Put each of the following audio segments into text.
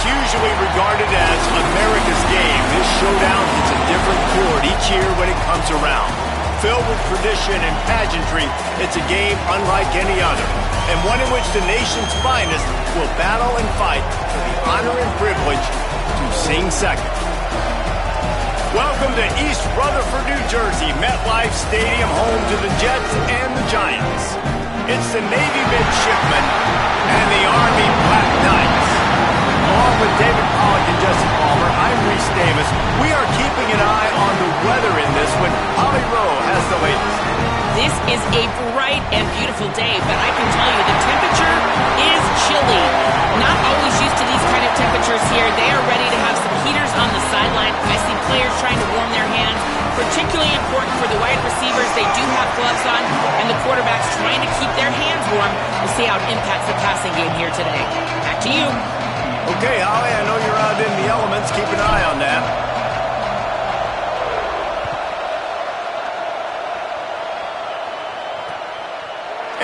Usually regarded as America's game, this showdown hits a different chord each year when it comes around. Filled with tradition and pageantry, it's a game unlike any other, and one in which the nation's finest will battle and fight for the honor and privilege to sing second. Welcome to East Rutherford, New Jersey, MetLife Stadium, home to the Jets and the Giants. It's the Navy midshipmen and the Army Black Knights. Along with David Pollack and Jesse Palmer, I'm Reese Davis. We are keeping an eye on the weather in this one. Holly Rowe has the latest. This is a bright and beautiful day, but I can tell you the temperature is chilly. Not always used to these kind of temperatures here. They are ready to have some heaters on the sideline. I see players trying to warm their hands. Particularly important for the wide receivers. They do have gloves on, and the quarterbacks trying to keep their hands warm. We'll see how it impacts the passing game here today. Back to you. Okay, Holly, I know you're out in the elements. Keep an eye on that.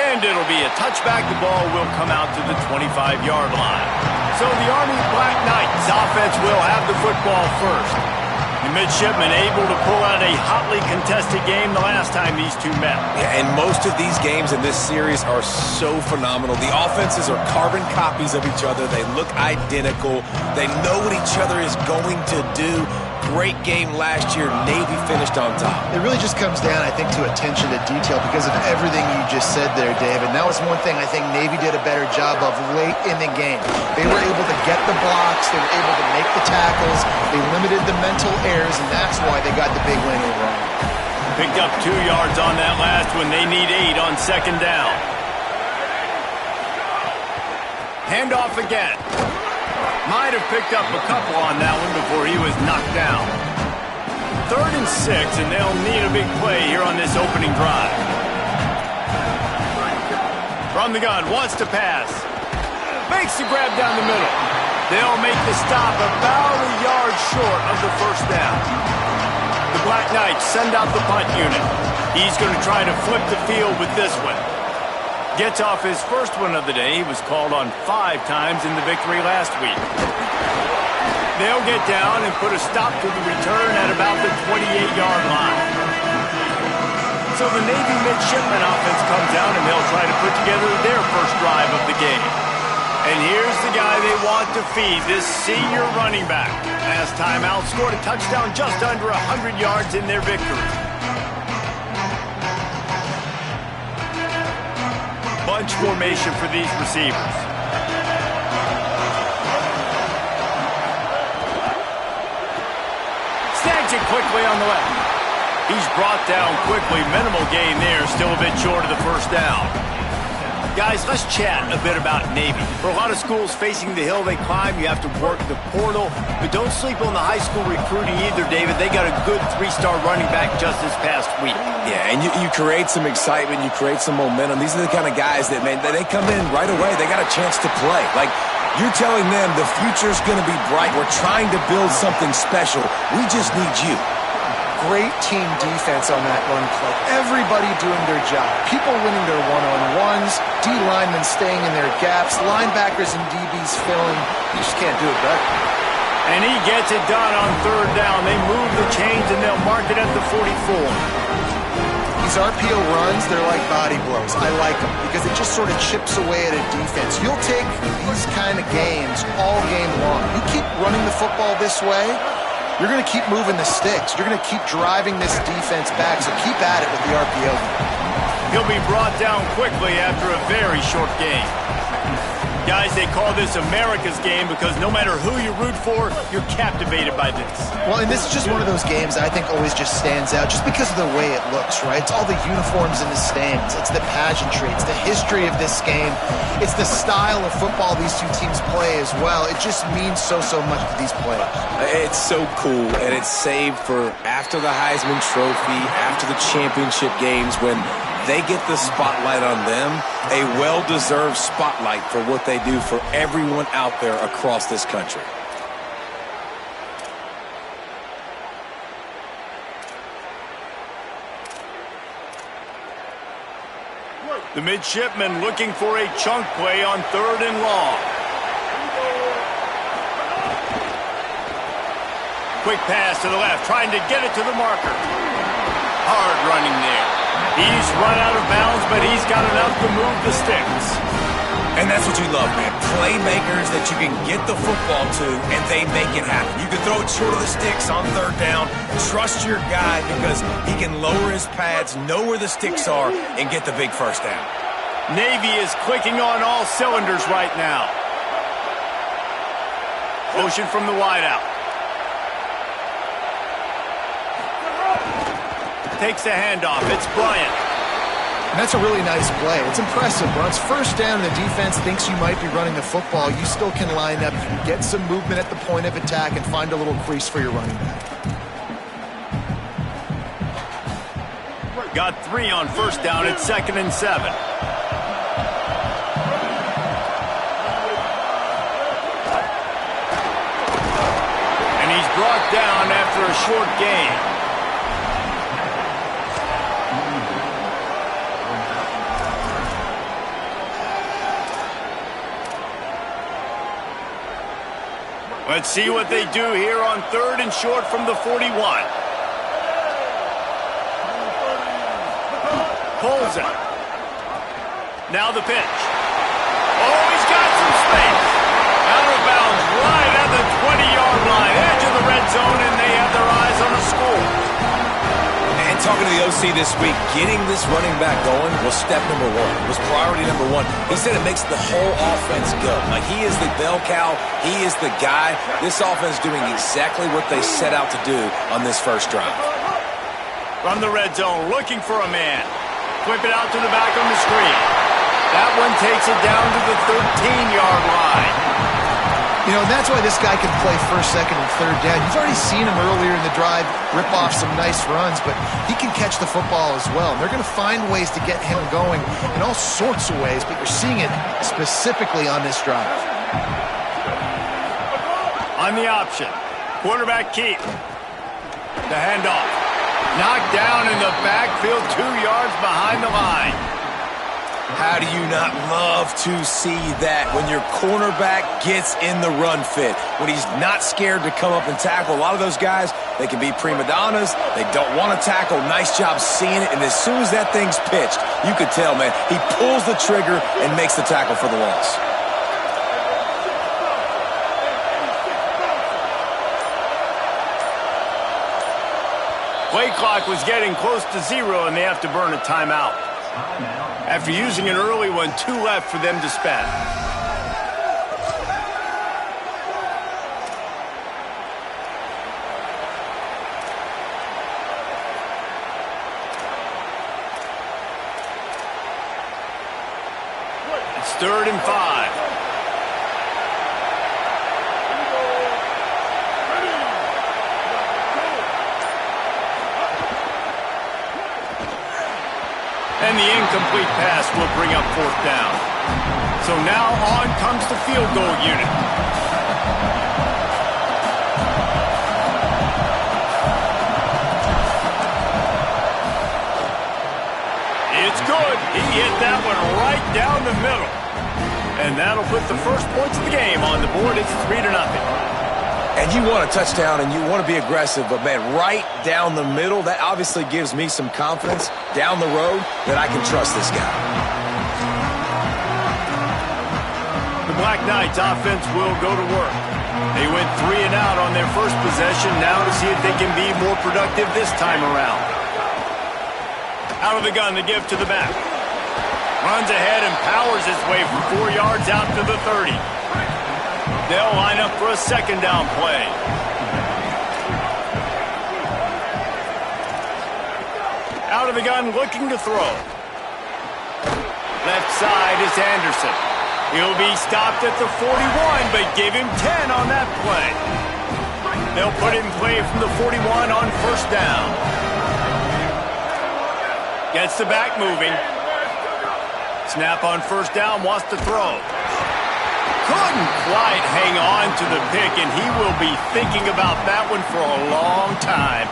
And it'll be a touchback. The ball will come out to the 25-yard line. So the Army Black Knights offense will have the football first. The midshipmen able to pull out a hotly contested game the last time these two met. Yeah, and most of these games in this series are so phenomenal. The offenses are carbon copies of each other. They look identical. They know what each other is going to do. Great game last year. Navy finished on top. It really just comes down, I think, to attention to detail because of everything you just said there, David. Now, it's one thing I think Navy did a better job of late in the game. They were able to get the blocks. They were able to make the tackles. They limited the mental errors, and that's why they got the big win overall. Picked up 2 yards on that last one. They need 8 on second down. Handoff again. Might have picked up a couple on that one before he was knocked down. 3rd and 6, and they'll need a big play here on this opening drive. From the gun, wants to pass. Makes the grab down the middle. They'll make the stop about a yard short of the first down. The Black Knights send out the punt unit. He's going to try to flip the field with this one. Gets off his first one of the day. He was called on 5 times in the victory last week. They'll get down and put a stop to the return at about the 28-yard line. So the Navy midshipman offense comes down, and they'll try to put together their first drive of the game. And here's the guy they want to feed, this senior running back. Last time out, scored a touchdown just under 100 yards in their victory. Bunch formation for these receivers. Snags it quickly on the left. He's brought down quickly. Minimal gain there, still a bit short of the first down. Guys, let's chat a bit about Navy. For a lot of schools facing the hill they climb, you have to work the portal. But don't sleep on the high school recruiting either, David. They got a good 3-star running back just this past week. Yeah, and you create some excitement, you create some momentum. These are the kind of guys that, man, they come in right away. They got a chance to play. Like, you're telling them the future's going to be bright. We're trying to build something special. We just need you. Great team defense on that run play. Everybody doing their job. People winning their one-on-ones, D linemen staying in their gaps, linebackers and DBs filling. You just can't do it better. And he gets it done on third down. They move the chains, and they'll mark it at the 44. These RPO runs, they're like body blows. I like them because it just sort of chips away at a defense. You'll take these kind of games all game long. You keep running the football this way, you're going to keep moving the sticks. You're going to keep driving this defense back, so keep at it with the RPO. He'll be brought down quickly after a very short game. Guys, they call this America's game because no matter who you root for, you're captivated by this. Well, and this is just one of those games I think always just stands out just because of the way it looks, right? It's all the uniforms in the stands. It's the pageantry. It's the history of this game. It's the style of football these two teams play as well. It just means so much to these players. It's so cool, and it's saved for after the Heisman Trophy, after the championship games, when they get the spotlight on them, a well-deserved spotlight for what they do for everyone out there across this country. The midshipman looking for a chunk play on third and long. Quick pass to the left, trying to get it to the marker. Hard running there. He's run out of bounds, but he's got enough to move the sticks. And that's what you love, man. Playmakers that you can get the football to, and they make it happen. You can throw it short of the sticks on third down. Trust your guy because he can lower his pads, know where the sticks are, and get the big first down. Navy is clicking on all cylinders right now. Motion from the wideout. Takes the handoff. It's Bryant. And that's a really nice play. It's impressive. When it's first down and the defense thinks you might be running the football, you still can line up, you can get some movement at the point of attack and find a little crease for your running back. Got 3 on first down. It's 2nd and 7. And he's brought down after a short gain. Let's see what they do here on third and short from the 41. Pulls it. Now the pitch. Oh, he's got some space. Out of bounds right at the 20-yard line. Edge of the red zone, and they have their eyes on a score. And talking to the OC this week, getting this running back going was step number 1, was priority number 1. He said it makes the whole offense go. Like, he is the bell cow. He is the guy. This offense doing exactly what they set out to do on this first drive. From the red zone, looking for a man. Whip it out to the back on the screen. That one takes it down to the 13-yard line. You know, that's why this guy can play first, second, and third down. You've already seen him earlier in the drive rip off some nice runs, but he can catch the football as well. And they're going to find ways to get him going in all sorts of ways, but you're seeing it specifically on this drive. On the option, quarterback keep. The handoff. Knocked down in the backfield, 2 yards behind the line. How do you not love to see that when your cornerback gets in the run fit, when he's not scared to come up and tackle? A lot of those guys, they can be prima donnas. They don't want to tackle. Nice job seeing it. And as soon as that thing's pitched, you could tell, man, he pulls the trigger and makes the tackle for the loss. Play clock was getting close to 0, and they have to burn a timeout. After using an early one, 2 left for them to spend. It's 3rd and 5. And the incomplete pass will bring up 4th down. So now on comes the field goal unit. It's good. He hit that one right down the middle. And that'll put the first points of the game on the board. It's 3-0. And you want a touchdown and you want to be aggressive, but, man, right down the middle, that obviously gives me some confidence down the road that I can trust this guy. The Black Knights offense will go to work. They went 3 and out on their first possession, now to see if they can be more productive this time around. Out of the gun, the give to the back. Runs ahead and powers his way for 4 yards out to the 30. They'll line up for a 2nd down play. Out of the gun, looking to throw. Left side is Anderson. He'll be stopped at the 41, but give him 10 on that play. They'll put him in play from the 41 on 1st down. Gets the back moving. Snap on 1st down, wants to throw. Couldn't quite hang on to the pick, and he will be thinking about that one for a long time.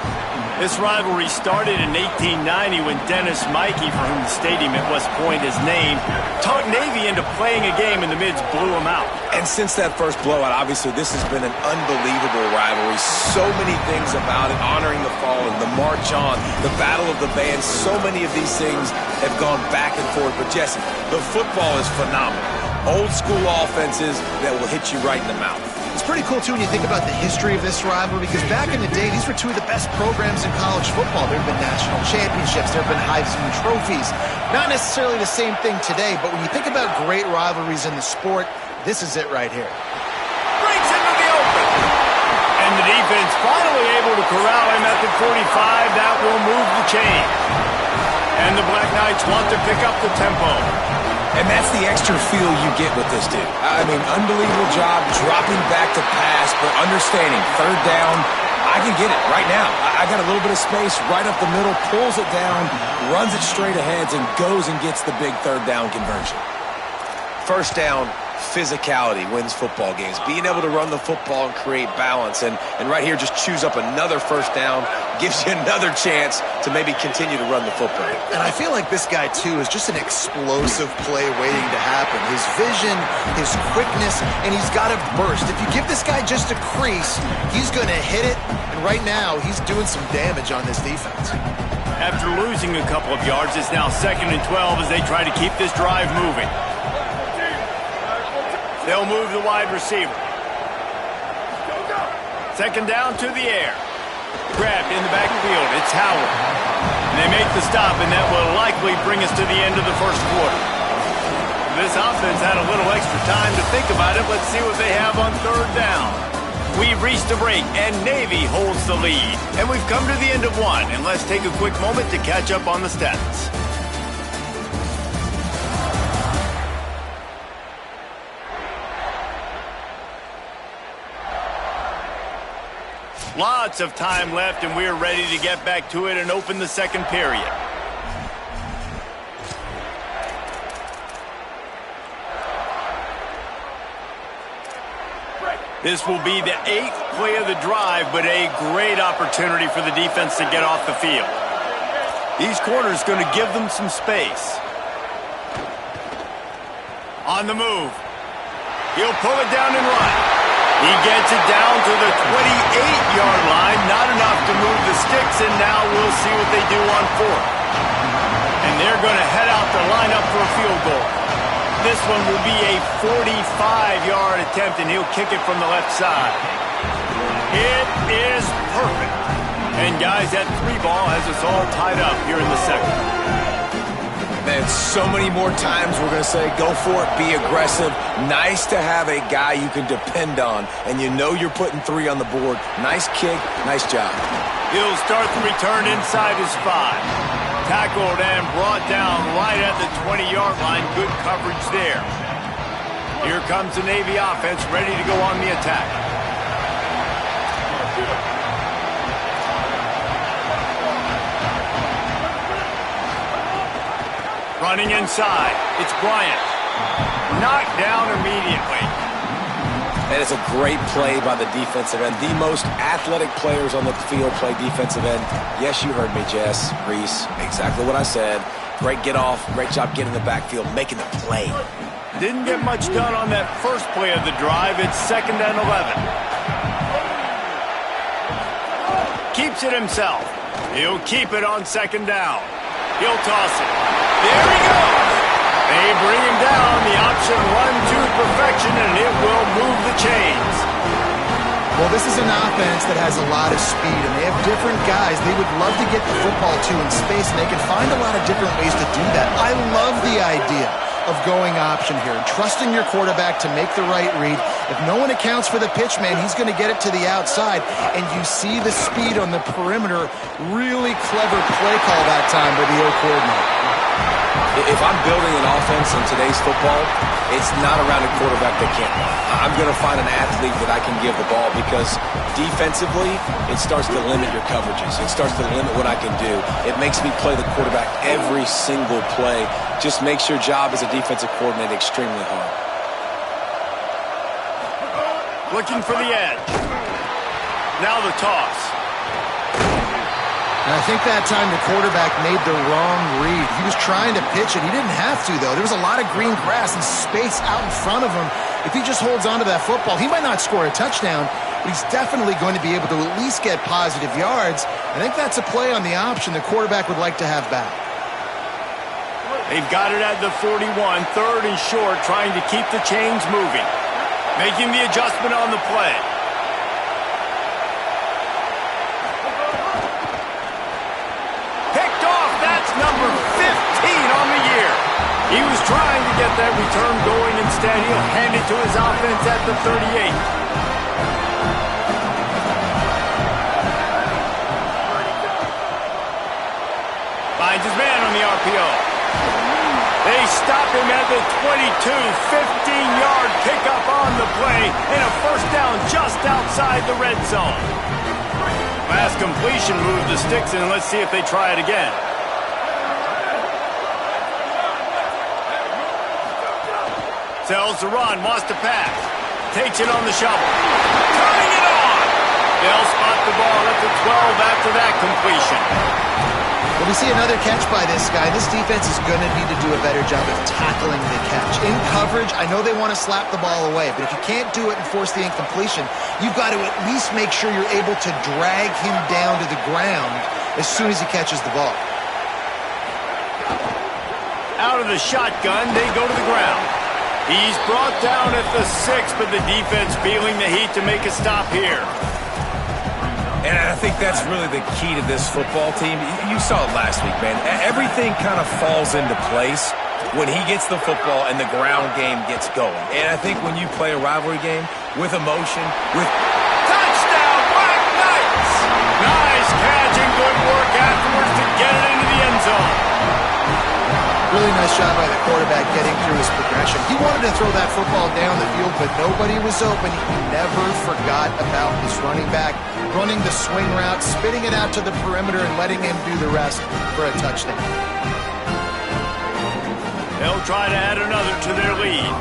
This rivalry started in 1890 when Dennis Mikey, for whom the stadium at West Point is named, talked Navy into playing a game, and the Mids blew him out. And since that first blowout, obviously, this has been an unbelievable rivalry. So many things about it, honoring the fallen, the march on, the battle of the bands. So many of these things have gone back and forth. But, Jesse, the football is phenomenal. Old school offenses that will hit you right in the mouth. It's pretty cool, too, when you think about the history of this rivalry, because back in the day, these were 2 of the best programs in college football. There have been national championships. There have been Heisman trophies. Not necessarily the same thing today, but when you think about great rivalries in the sport, this is it right here. Breaks into the open. And the defense finally able to corral him at the 45. That will move the chain. And the Black Knights want to pick up the tempo. And that's the extra feel you get with this dude. I mean, unbelievable job dropping back to pass, but understanding 3rd down, I can get it right now. I got a little bit of space right up the middle, pulls it down, runs it straight ahead, and goes and gets the big 3rd down conversion. 1st down, physicality wins football games. Being able to run the football and create balance. And right here, just choose up another 1st down, gives you another chance to maybe continue to run the football. And I feel like this guy, too, is just an explosive play waiting to happen. His vision, his quickness, and he's got to burst. If you give this guy just a crease, he's going to hit it. And right now, he's doing some damage on this defense. After losing a couple of yards, it's now 2nd and 12 as they try to keep this drive moving. They'll move the wide receiver. 2nd down to the air. Grabbed in the backfield. It's Howard. And they make the stop, and that will likely bring us to the end of the 1st quarter. This offense had a little extra time to think about it. Let's see what they have on 3rd down. We've reached a break, and Navy holds the lead. And we've come to the end of 1, and let's take a quick moment to catch up on the stats. Lots of time left, and we're ready to get back to it and open the 2nd period. This will be the 8th play of the drive, but a great opportunity for the defense to get off the field. These corners going to give them some space. On the move. He'll pull it down and run. He gets it down to the 28-yard line. Not enough to move the sticks, and now we'll see what they do on fourth. And they're going to head out to line up for a field goal. This one will be a 45-yard attempt, and he'll kick it from the left side. It is perfect. And, guys, that 3-ball has us all tied up here in the second. Man, so many more times we're going to say, go for it, be aggressive. Nice to have a guy you can depend on, and you know you're putting 3 on the board. Nice kick, nice job. He'll start the return inside his 5. Tackled and brought down right at the 20-yard line. Good coverage there. Here comes the Navy offense ready to go on the attack. Running inside. It's Bryant. Knocked down immediately. And it's a great play by the defensive end. The most athletic players on the field play defensive end. Yes, you heard me, Jess, Reese. Exactly what I said. Great get off. Great job getting in the backfield, making the play. Didn't get much done on that first play of the drive. It's 2nd and 11. Keeps it himself. He'll keep it on 2nd down. He'll toss it. There he goes. They bring him down. The option run to perfection, and it will move the chains. Well, this is an offense that has a lot of speed, and they have different guys they would love to get the football to in space, and they can find a lot of different ways to do that. I love the idea of going option here and trusting your quarterback to make the right read. If no one accounts for the pitch man, he's going to get it to the outside, and you see the speed on the perimeter. Really clever play call that time by the O coordinator. If I'm building an offense in today's football, it's not around a quarterback that can't run. I'm going to find an athlete that I can give the ball because defensively, it starts to limit your coverages. It starts to limit what I can do. It makes me play the quarterback every single play. Just makes your job as a defensive coordinator extremely hard. Looking for the edge. Now the toss. And I think that time the quarterback made the wrong read. He was trying to pitch it. He didn't have to, though. There was a lot of green grass and space out in front of him. If he just holds on to that football, he might not score a touchdown, but he's definitely going to be able to at least get positive yards. I think that's a play on the option the quarterback would like to have back. They've got it at the 41, 3rd and short, trying to keep the chains moving. Making the adjustment on the play. Number 15 on the year. He was trying to get that return going. Instead, he'll hand it to his offense at the 38. Finds his man on the RPO. They stop him at the 22. 15-yard pickup on the play and a first down just outside the red zone. Last completion moved the sticks, and let's see if they try it again. Tells to run, wants to pass. Takes it on the shovel. Turning it on! They'll spot the ball at the 12 after that completion. Well, we see another catch by this guy. This defense is going to need to do a better job of tackling the catch. In coverage, I know they want to slap the ball away, but if you can't do it and force the incompletion, you've got to at least make sure you're able to drag him down to the ground as soon as he catches the ball. Out of the shotgun, they go to the ground. He's brought down at the 6, but the defense feeling the heat to make a stop here. And I think that's really the key to this football team. You saw it last week, man. Everything kind of falls into place when he gets the football and the ground game gets going. And I think when you play a rivalry game with emotion, with touchdown, Black Knights! Nice catch and good work afterwards to get it into the end zone. Really nice job by the quarterback getting through his progression. He wanted to throw that football down the field, but nobody was open. He never forgot about his running back, running the swing route, spitting it out to the perimeter, and letting him do the rest for a touchdown. They'll try to add another to their lead.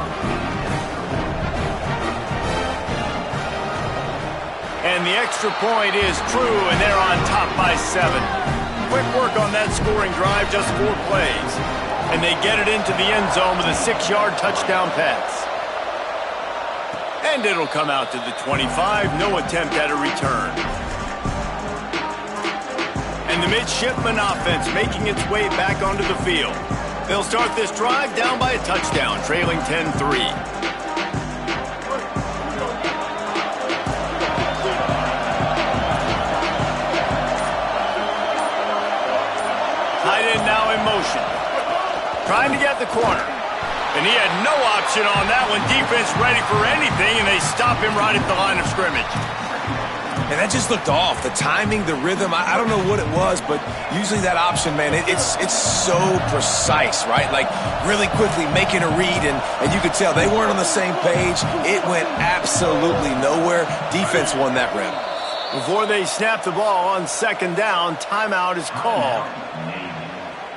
And the extra point is true, and they're on top by 7. Quick work on that scoring drive, just 4 plays. And they get it into the end zone with a 6-yard touchdown pass. And it'll come out to the 25. No attempt at a return. And the midshipman offense making its way back onto the field. They'll start this drive down by a touchdown, trailing 10-3. Now in motion. Trying to get the corner. And he had no option on that one. Defense ready for anything, and they stop him right at the line of scrimmage. And that just looked off. The timing, the rhythm, I don't know what it was, but usually that option, man, it's so precise, right? Like really quickly making a read, and you could tell they weren't on the same page. It went absolutely nowhere. Defense won that rep. Before they snap the ball on second down, timeout is called.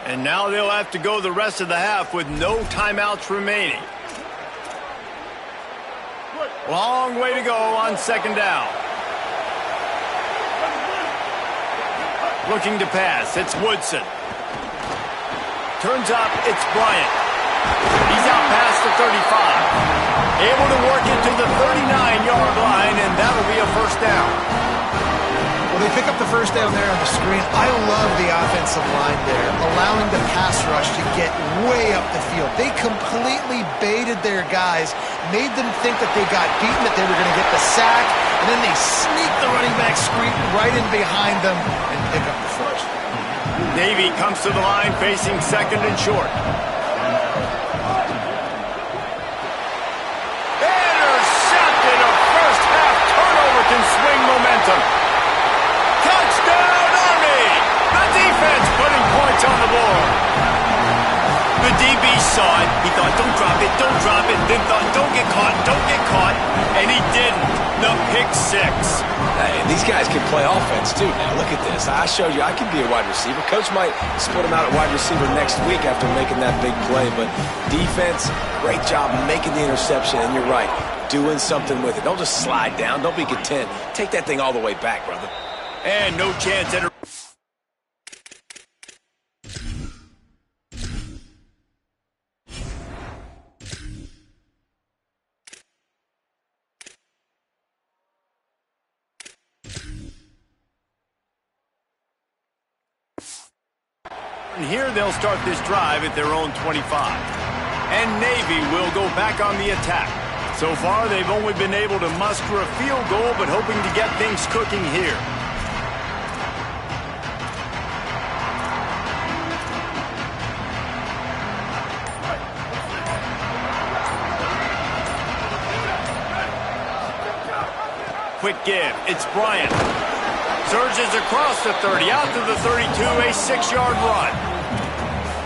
And now they'll have to go the rest of the half with no timeouts remaining. Long way to go on second down. Looking to pass, it's Woodson. Turns up, it's Bryant. He's out past the 35. Able to work it to the 39-yard line, and that'll be a first down. Well, they pick up the first down there on the screen. I love the offensive line there, allowing the pass rush to get way up the field. They completely baited their guys, made them think that they got beaten, that they were going to get the sack, and then they sneak the running back screen right in behind them and pick up the first. Navy comes to the line facing second and short. Intercepted. A first half turnover can swing momentum. Touchdown, Army! The defense putting points on the board. The DB saw it. He thought, don't drop it, don't drop it. Then thought, don't get caught. And he didn't. The pick six. Hey, these guys can play offense, too, now. Look at this. I showed you I can be a wide receiver. Coach might split him out at wide receiver next week after making that big play. But defense, great job making the interception. And you're right, doing something with it. Don't just slide down. Don't be content. Take that thing all the way back, brother. And no chance at a... And here they'll start this drive at their own 25. And Navy will go back on the attack. So far, they've only been able to muster a field goal, but hoping to get things cooking here. Quick give. It's Bryant. Surges across the 30, out to the 32, a 6-yard run.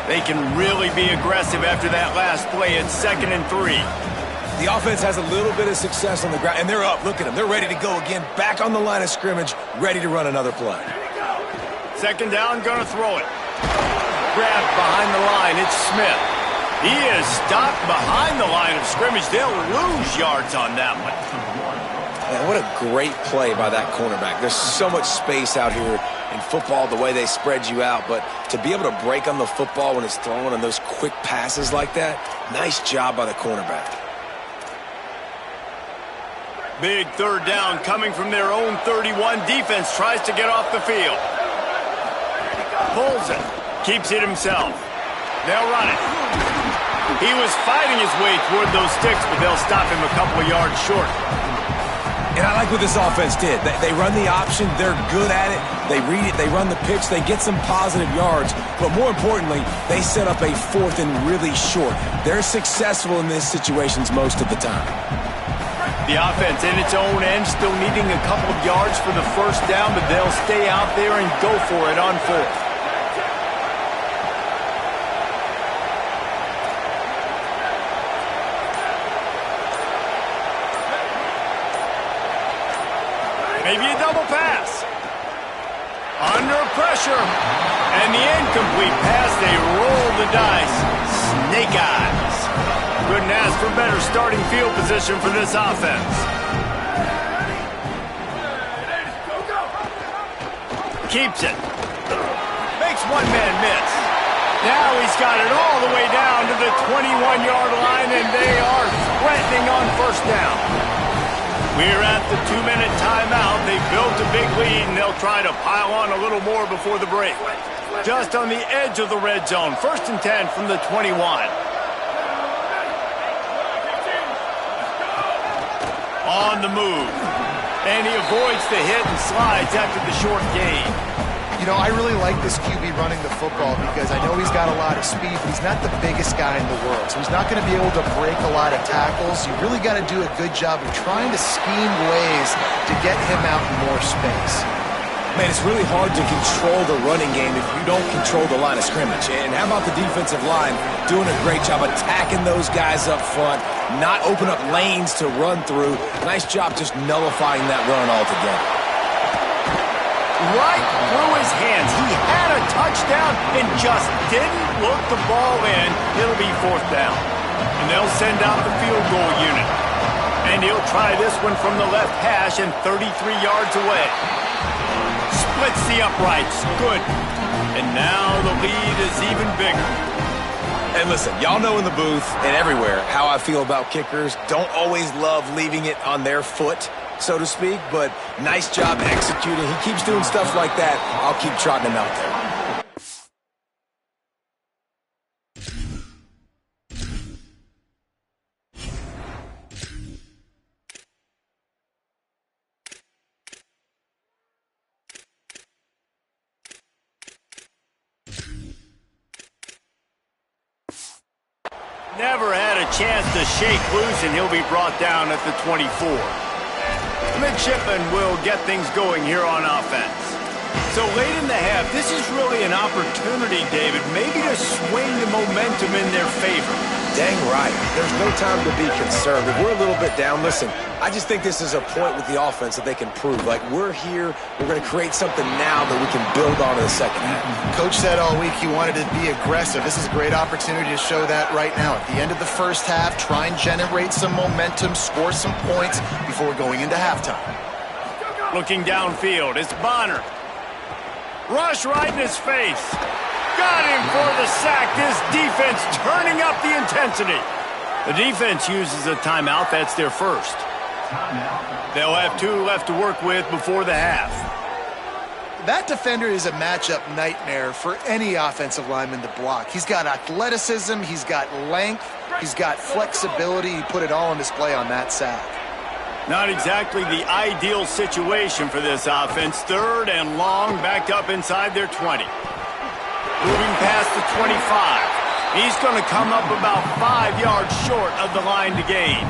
They can really be aggressive after that last play at 2nd and 3. The offense has a little bit of success on the ground, and they're up. Look at them. They're ready to go again, back on the line of scrimmage, ready to run another play. Second down, gonna throw it. Grabbed behind the line, it's Smith. He is stopped behind the line of scrimmage. They'll lose yards on that one. Man, what a great play by that cornerback. There's so much space out here in football, the way they spread you out, but to be able to break on the football when it's thrown on those quick passes like that, nice job by the cornerback. Big third down coming from their own 31. Defense tries to get off the field. Pulls it. Keeps it himself. They'll run it. He was fighting his way toward those sticks, but they'll stop him a couple of yards short. And I like what this offense did. They run the option. They're good at it. They read it. They run the pitch. They get some positive yards. But more importantly, they set up a 4th and really short. They're successful in these situations most of the time. The offense in its own end, still needing a couple of yards for the first down, but they'll stay out there and go for it on 4th. Maybe a double pass. Under pressure. And the incomplete pass, they roll the dice. Snake eyes. Couldn't ask for better starting field position for this offense. Keeps it. Makes one man miss. Now he's got it all the way down to the 21-yard line, and they are threatening on first down. We're at the 2-minute timeout. They built a big lead, and they'll try to pile on a little more before the break. Just on the edge of the red zone. 1st and 10 from the 21. On the move. And he avoids the hit and slides after the short gain. You know, I really like this QB running the football because I know he's got a lot of speed, but he's not the biggest guy in the world. So he's not going to be able to break a lot of tackles. You really got to do a good job of trying to scheme ways to get him out in more space. Man, it's really hard to control the running game if you don't control the line of scrimmage. And how about the defensive line doing a great job attacking those guys up front, not open up lanes to run through. Nice job just nullifying that run altogether. Right through his hands. He had a touchdown and just didn't look the ball in. It'll be 4th down. And they'll send out the field goal unit. And he'll try this one from the left hash and 33 yards away. Splits the uprights. Good. And now the lead is even bigger. And listen, y'all know in the booth and everywhere how I feel about kickers. Don't always love leaving it on their foot, so to speak, but nice job executing. He keeps doing stuff like that. I'll keep trotting him out there. Never had a chance to shake loose, and he'll be brought down at the 24. Midshipman will get things going here on offense. So late in the half, this is really an opportunity, David, maybe to swing the momentum in their favor. Dang right. There's no time to be concerned. If we're a little bit down, listen, I just think this is a point with the offense that they can prove. Like, we're here, we're going to create something now that we can build on in the second half. Coach said all week he wanted to be aggressive. This is a great opportunity to show that right now. At the end of the first half, try and generate some momentum, score some points before going into halftime. Looking downfield, it's Bonner. Rush right in his face. Got him for the sack. This defense turning up the intensity. The defense uses a timeout. That's their first. They'll have 2 left to work with before the half. That defender is a matchup nightmare for any offensive lineman to block. He's got athleticism, he's got length, he's got flexibility. He put it all on display on that sack. Not exactly the ideal situation for this offense. 3rd and long, backed up inside their 20. Moving past the 25. He's going to come up about 5 yards short of the line to gain.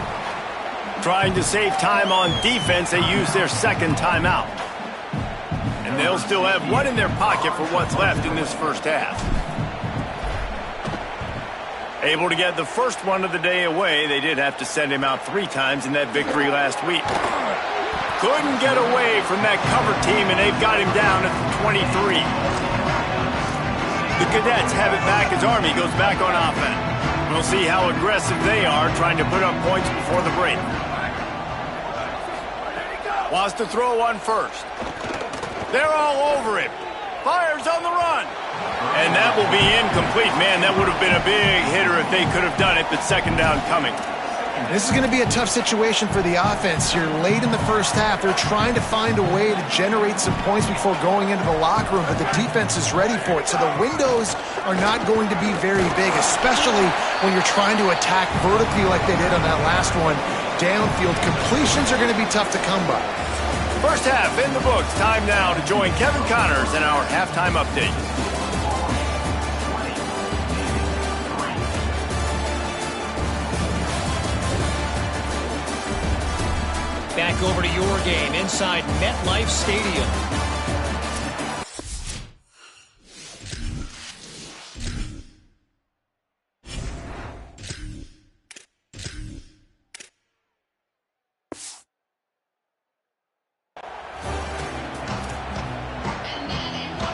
Trying to save time on defense, they use their 2nd timeout. And they'll still have 1 in their pocket for what's left in this first half. Able to get the first one of the day away. They did have to send him out 3 times in that victory last week. Couldn't get away from that cover team, and they've got him down at the 23. The Cadets have it back as Army goes back on offense. We'll see how aggressive they are trying to put up points before the break. Wants to throw on first. They're all over him. Fires on the run. And that will be incomplete. Man, that would have been a big hitter if they could have done it, but 2nd down coming. This is going to be a tough situation for the offense here. Late in the first half, they're trying to find a way to generate some points before going into the locker room, but the defense is ready for it. So the windows are not going to be very big, especially when you're trying to attack vertically like they did on that last one. Downfield completions are going to be tough to come by. First half in the books. Time now to join Kevin Connors in our halftime update. Back over to your game inside MetLife Stadium.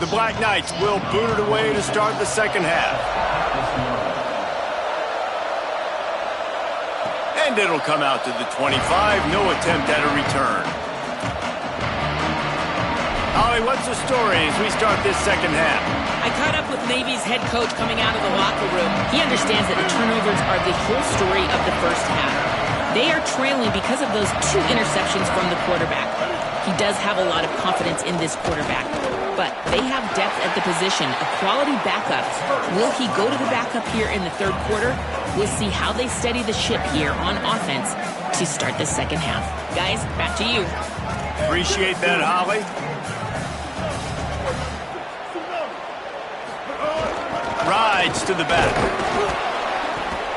The Black Knights will boot it away to start the second half. And it'll come out to the 25. No attempt at a return. Holly, what's the story as we start this second half? I caught up with Navy's head coach coming out of the locker room. He understands that the turnovers are the whole story of the first half. They are trailing because of those 2 interceptions from the quarterback. He does have a lot of confidence in this quarterback, but they have depth at the position, a quality backup. Will he go to the backup here in the third quarter? We'll see how they steady the ship here on offense to start the second half. Guys, back to you. Appreciate that, Holly. Rides to the back.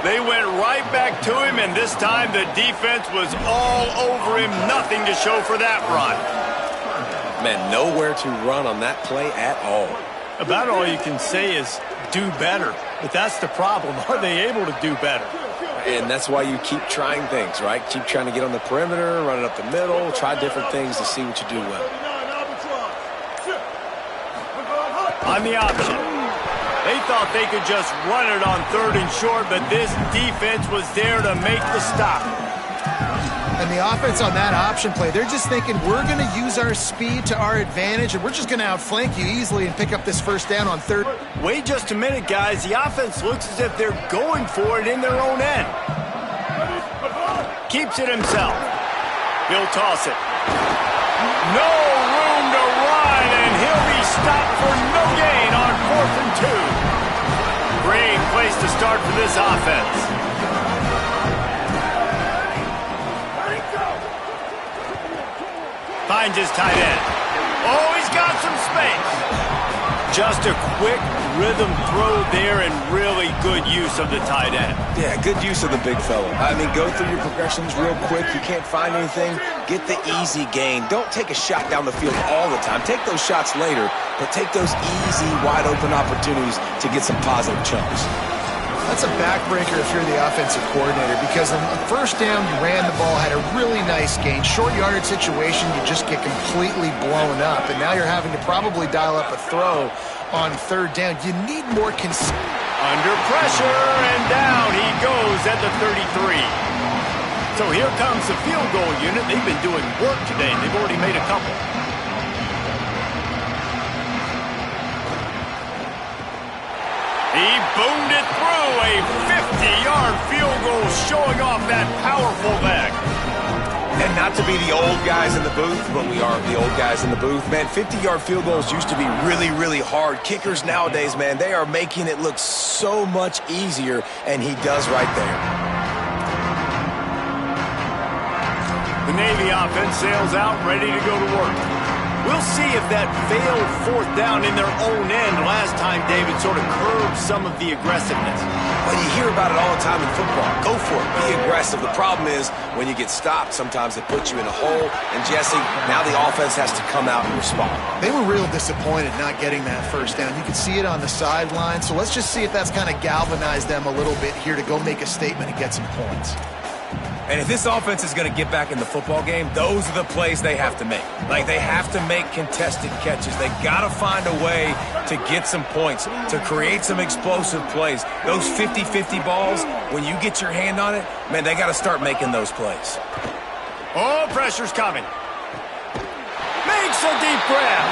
They went right back to him, and this time the defense was all over him. Nothing to show for that run. Man, nowhere to run on that play at all. About all you can say is do better. But that's the problem. Are they able to do better? And that's why you keep trying things, right? Keep trying to get on the perimeter, run it up the middle, try different things to see what you do well. On the option. They thought they could just run it on 3rd and short, but this defense was there to make the stop. And the offense on that option play, they're just thinking we're going to use our speed to our advantage, and we're just going to outflank you easily and pick up this first down on 3rd. Wait just a minute, guys. The offense looks as if they're going for it in their own end. Keeps it himself. He'll toss it. No room to run, and he'll be stopped for no gain on 4th and 2. Great place to start for this offense. Finds his tight end. Oh, he's got some space. Just a quick rhythm throw there and really good use of the tight end. Yeah, good use of the big fella. I mean, go through your progressions real quick. You can't find anything, get the easy gain. Don't take a shot down the field all the time. Take those shots later, but take those easy, wide-open opportunities to get some positive chunks. That's a backbreaker if you're the offensive coordinator, because on the first down, you ran the ball, had a really nice gain. Short yardage situation, you just get completely blown up, and now you're having to probably dial up a throw on 3rd down. You need more under pressure, and down he goes at the 33. So here comes the field goal unit. They've been doing work today. They've already made a couple. He boomed it through, a 50-yard field goal showing off that powerful leg. And not to be the old guys in the booth, but we are the old guys in the booth. Man, 50-yard field goals used to be really, really hard. Kickers nowadays, man, they are making it look so much easier, and he does right there. The Navy offense sails out, ready to go to work. We'll see if that failed 4th down in their own end last time, David, sort of curbed some of the aggressiveness. Well, you hear about it all the time in football. Go for it. Be aggressive. The problem is when you get stopped, sometimes it puts you in a hole. And, Jesse, now the offense has to come out and respond. They were real disappointed not getting that first down. You could see it on the sideline. So let's just see if that's kind of galvanized them a little bit here to go make a statement and get some points. And if this offense is going to get back in the football game, those are the plays they have to make. Like, they have to make contested catches. They got to find a way to get some points, to create some explosive plays. Those 50-50 balls, when you get your hand on it, man, they got to start making those plays. Oh, pressure's coming. Makes a deep grab.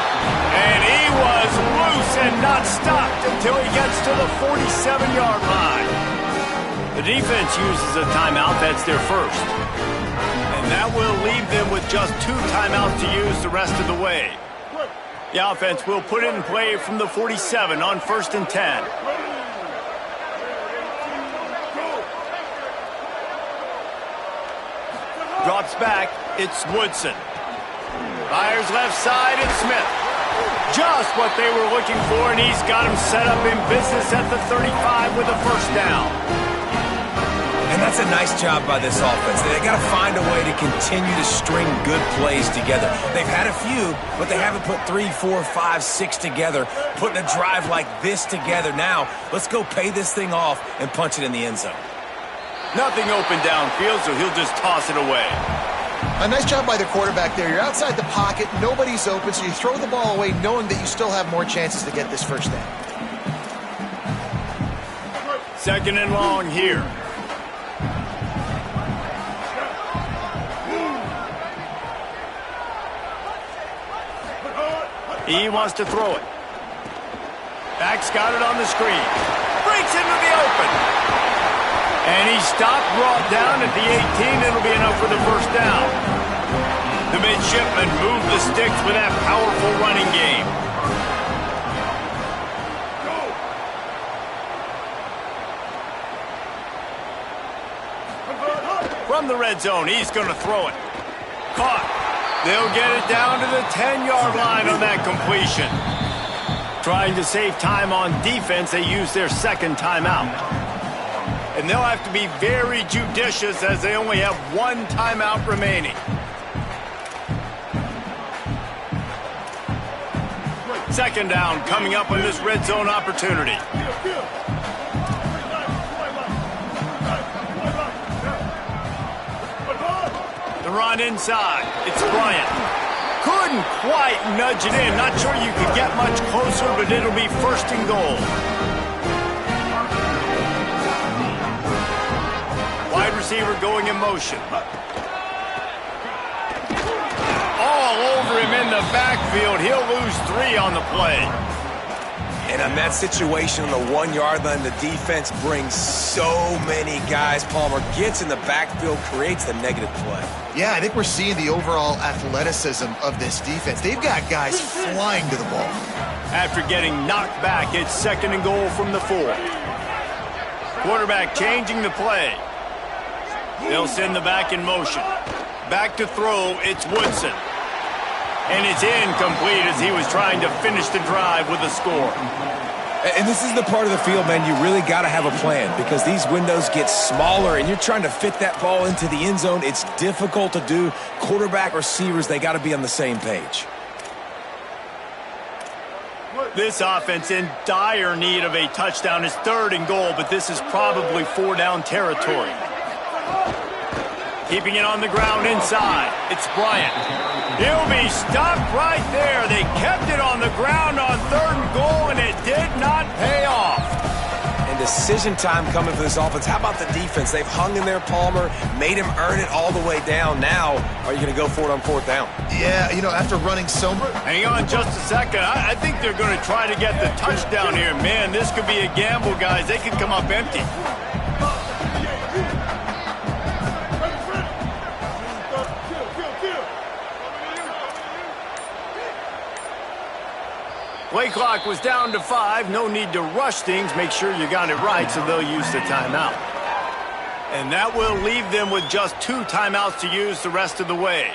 And he was loose and not stopped until he gets to the 47-yard line. The defense uses a timeout. That's their first. And that will leave them with just 2 timeouts to use the rest of the way. The offense will put it in play from the 47 on 1st and 10. Drops back. It's Woodson. Fires left side, and Smith. Just what they were looking for, and he's got him set up in business at the 35 with a first down. And that's a nice job by this offense. They got to find a way to continue to string good plays together. They've had a few, but they haven't put 3, 4, 5, 6 together, putting a drive like this together. Now, let's go pay this thing off and punch it in the end zone. Nothing open downfield, so he'll just toss it away. A nice job by the quarterback there. You're outside the pocket, nobody's open, so you throw the ball away knowing that you still have more chances to get this first down. 2nd and long here. He wants to throw it. Back's got it on the screen. Breaks into the open. And he stopped, brought down at the 18. It'll be enough for the first down. The midshipmen moved the sticks with that powerful running game. From the red zone, he's going to throw it. Caught. They'll get it down to the 10-yard line on that completion. Trying to save time on defense, they use their second timeout. And they'll have to be very judicious as they only have one timeout remaining. Second down coming up on this red zone opportunity. The run inside. It's Bryant. Couldn't quite nudge it in. Not sure you could get much closer, but it'll be first and goal. Wide receiver going in motion. All over him in the backfield. He'll lose 3 on the play. And on that situation on the 1-yard line, the defense brings so many guys. Palmer gets in the backfield, creates the negative play. Yeah, I think we're seeing the overall athleticism of this defense. They've got guys flying to the ball. After getting knocked back, it's second and goal from the 4. Quarterback changing the play. They'll send the back in motion. Back to throw, it's Woodson. And it's incomplete as he was trying to finish the drive with a score. And this is the part of the field, man, you really got to have a plan because these windows get smaller and you're trying to fit that ball into the end zone. It's difficult to do. Quarterback, receivers, they got to be on the same page. This offense in dire need of a touchdown. It's third and goal, but this is probably 4-down territory. Keeping it on the ground inside. It's Bryant. He'll be stopped right there. They kept it on the ground on third and goal, and it did not pay off. And decision time coming for this offense. How about the defense? They've hung in there, Palmer, made him earn it all the way down. Now, are you going to go for it on 4th down? Yeah, you know, after running so much. Hang on just a second. I think they're going to try to get the touchdown here. Man, this could be a gamble, guys. They could come up empty. Play clock was down to 5. No need to rush things. Make sure you got it right, so they'll use the timeout. And that will leave them with just 2 timeouts to use the rest of the way.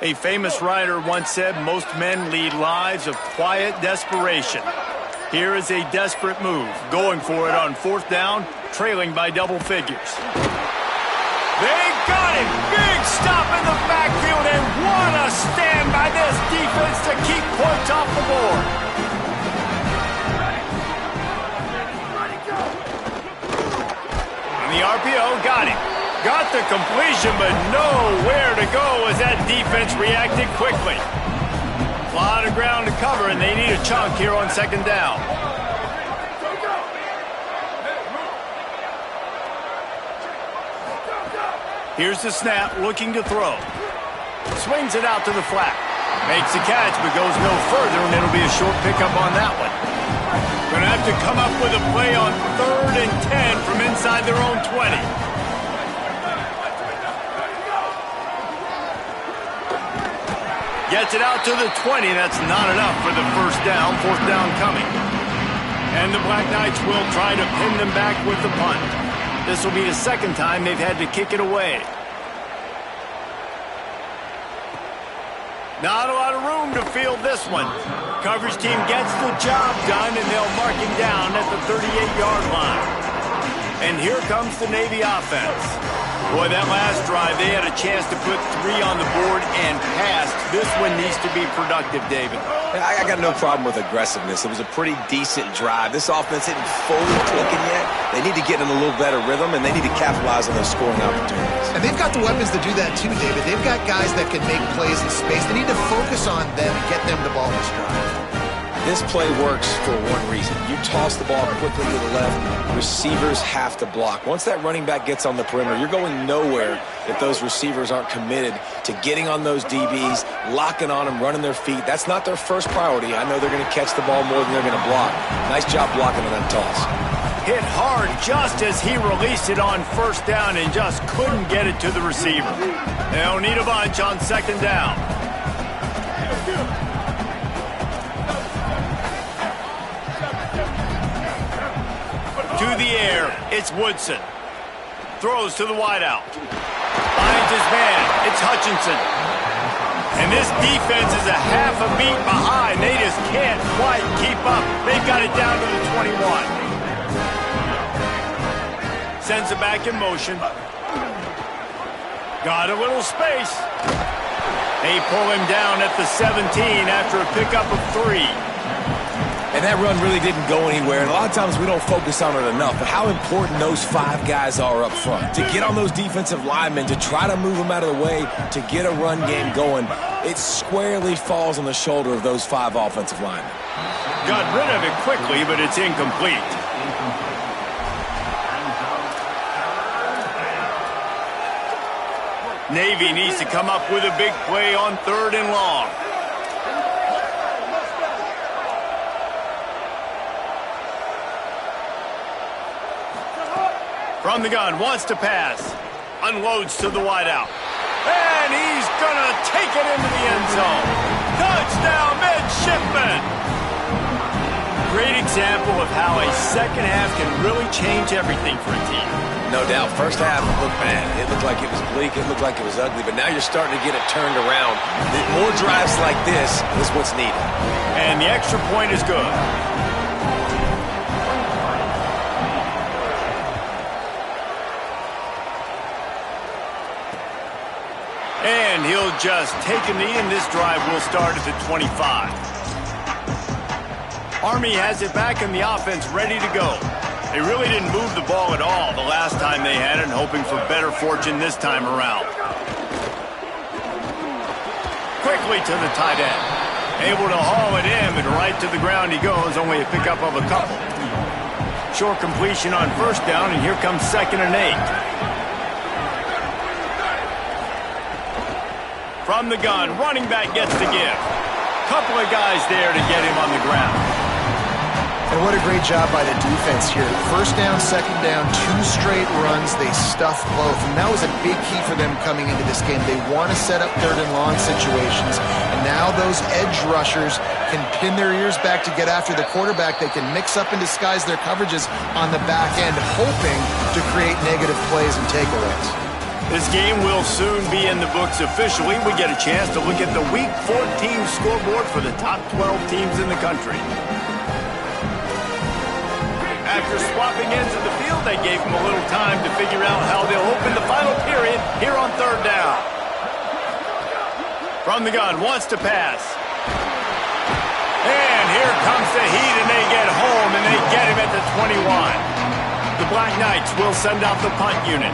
A famous writer once said, most men lead lives of quiet desperation. Here is a desperate move, going for it on 4th down, trailing by double figures. They got it! Big stop in the backfield, and what a stand by this defense to keep points off the board. And the RPO got it. Got the completion, but nowhere to go as that defense reacted quickly. A lot of ground to cover, and they need a chunk here on 2nd down. Here's the snap, looking to throw. Swings it out to the flat. Makes the catch, but goes no further, and it'll be a short pickup on that one. Going to have to come up with a play on 3rd and 10 from inside their own 20. Gets it out to the 20. That's not enough for the first down. 4th down coming. And the Black Knights will try to pin them back with the punt. This will be the 2nd time they've had to kick it away. Not a lot of room to field this one. Coverage team gets the job done, and they'll mark him down at the 38-yard line. And here comes the Navy offense. Boy, that last drive, they had a chance to put 3 on the board and passed. This one needs to be productive, David. I got no problem with aggressiveness. It was a pretty decent drive. This offense isn't fully clicking yet. They need to get in a little better rhythm, and they need to capitalize on those scoring opportunities. And they've got the weapons to do that too, David. They've got guys that can make plays in space. They need to focus on them and get them the ball this drive. This play works for one reason. You toss the ball quickly to the left, receivers have to block. Once that running back gets on the perimeter, you're going nowhere if those receivers aren't committed to getting on those DBs, locking on them, running their feet. That's not their first priority. I know they're going to catch the ball more than they're going to block. Nice job blocking on that toss. Hit hard just as he released it on first down and just couldn't get it to the receiver. They'll need a bunch on second down. To the air, it's Woodson. Throws to the wideout. Finds his man, it's Hutchinson. And this defense is a half a beat behind. They just can't quite keep up. They've got it down to the 21. Sends it back in motion. Got a little space. They pull him down at the 17 after a pickup of 3. And that run really didn't go anywhere, and a lot of times we don't focus on it enough, but how important those 5 guys are up front. To get on those defensive linemen, to try to move them out of the way, to get a run game going, it squarely falls on the shoulder of those 5 offensive linemen. Got rid of it quickly, but it's incomplete. Navy needs to come up with a big play on 3rd and long. From the gun, wants to pass. Unloads to the wideout. And he's gonna take it into the end zone. Touchdown, midshipman! Great example of how a second half can really change everything for a team. No doubt. First half looked bad. It looked like it was bleak. It looked like it was ugly. But now you're starting to get it turned around. More drives like this is what's needed. And the extra point is good. And he'll just take a knee, and this drive will start at the 25. Army has it back in the offense, ready to go. They really didn't move the ball at all the last time they had it, and hoping for better fortune this time around. Quickly to the tight end. Able to haul it in, but right to the ground he goes, only a pickup of a couple. Short completion on first down, and here comes 2nd and 8. From the gun, running back gets to give. Couple of guys there to get him on the ground. And what a great job by the defense here. First down, second down, 2 straight runs. They stuffed both. And that was a big key for them coming into this game. They want to set up 3rd and long situations. And now those edge rushers can pin their ears back to get after the quarterback. They can mix up and disguise their coverages on the back end, hoping to create negative plays and takeaways. This game will soon be in the books officially. We get a chance to look at the Week 14 scoreboard for the top 12 teams in the country. After swapping ends of the field, they gave them a little time to figure out how they'll open the final period here on 3rd down. From the gun, wants to pass. And here comes the heat, and they get home, and they get him at the 21. The Black Knights will send out the punt unit.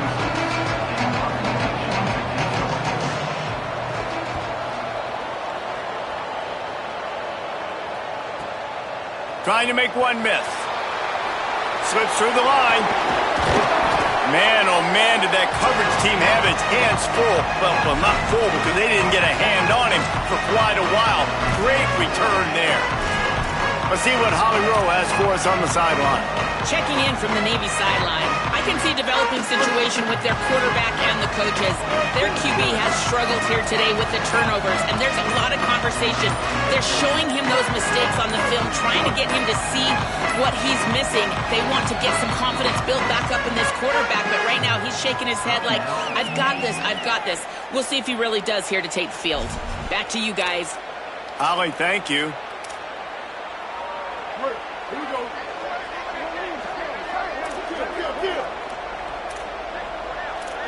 Trying to make one miss. Slips through the line. Man, oh man, did that coverage team have its hands full. Well, not full because they didn't get a hand on him for quite a while. Great return there. Let's see what Holly Rowe has for us on the sideline. Checking in from the Navy sideline, I can see a developing situation with their quarterback and the coaches. Their QB has struggled here today with the turnovers, and there's a lot of conversation. They're showing him those mistakes on the film, trying to get him to see what he's missing. They want to get some confidence built back up in this quarterback, but right now he's shaking his head like, I've got this, I've got this. We'll see if he really does here to take the field. Back to you guys. Holly, thank you. Here we go.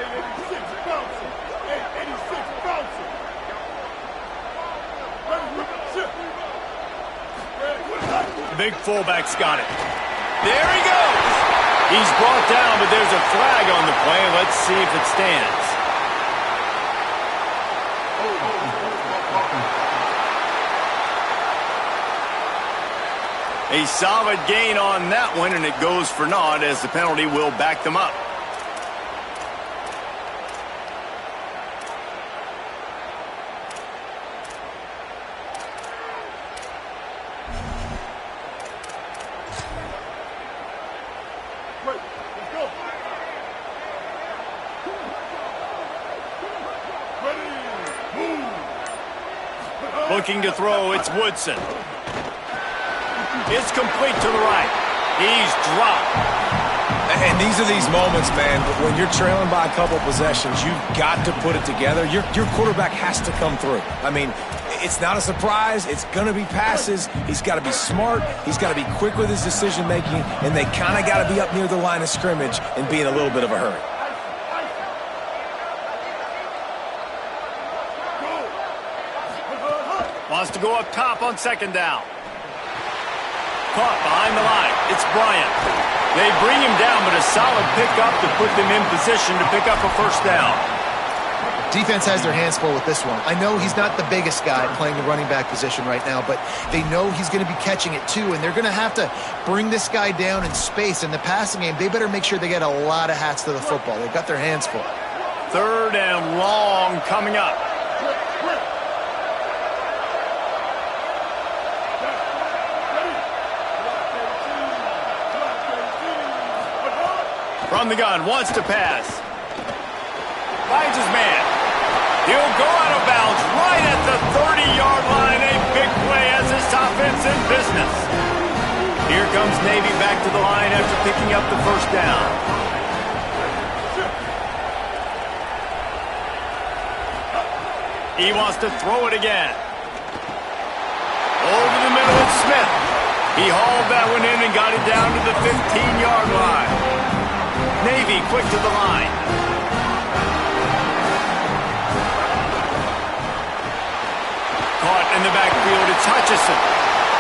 86 bouncing. 86 bouncing. big fullback's got it. There he goes. He's brought down, but there's a flag on the play. Let's see if it stands. A solid gain on that one, and it goes for naught as the penalty will back them up. Looking to throw, it's Woodson. It's complete to the right. He's dropped. And these are these moments, man, when you're trailing by a couple possessions, you've got to put it together. Your quarterback has to come through. I mean, it's not a surprise. It's going to be passes. He's got to be smart. He's got to be quick with his decision-making, and they kind of got to be up near the line of scrimmage and be in a little bit of a hurry. Wants to go up top on second down. Caught behind the line. It's Bryant. They bring him down, but a solid pickup to put them in position to pick up a first down. Defense has their hands full with this one. I know he's not the biggest guy playing the running back position right now, but they know he's going to be catching it too, and they're going to have to bring this guy down in space. In the passing game, they better make sure they get a lot of hats to the football. They've got their hands full. 3rd and long coming up. From the gun, wants to pass. Finds his man. He'll go out of bounds right at the 30-yard line. A big play as this offense in business. Here comes Navy back to the line after picking up the first down. He wants to throw it again. Over the middle, it's Smith. He hauled that one in and got it down to the 15-yard line. Navy quick to the line. Caught in the backfield, it's Hutchison.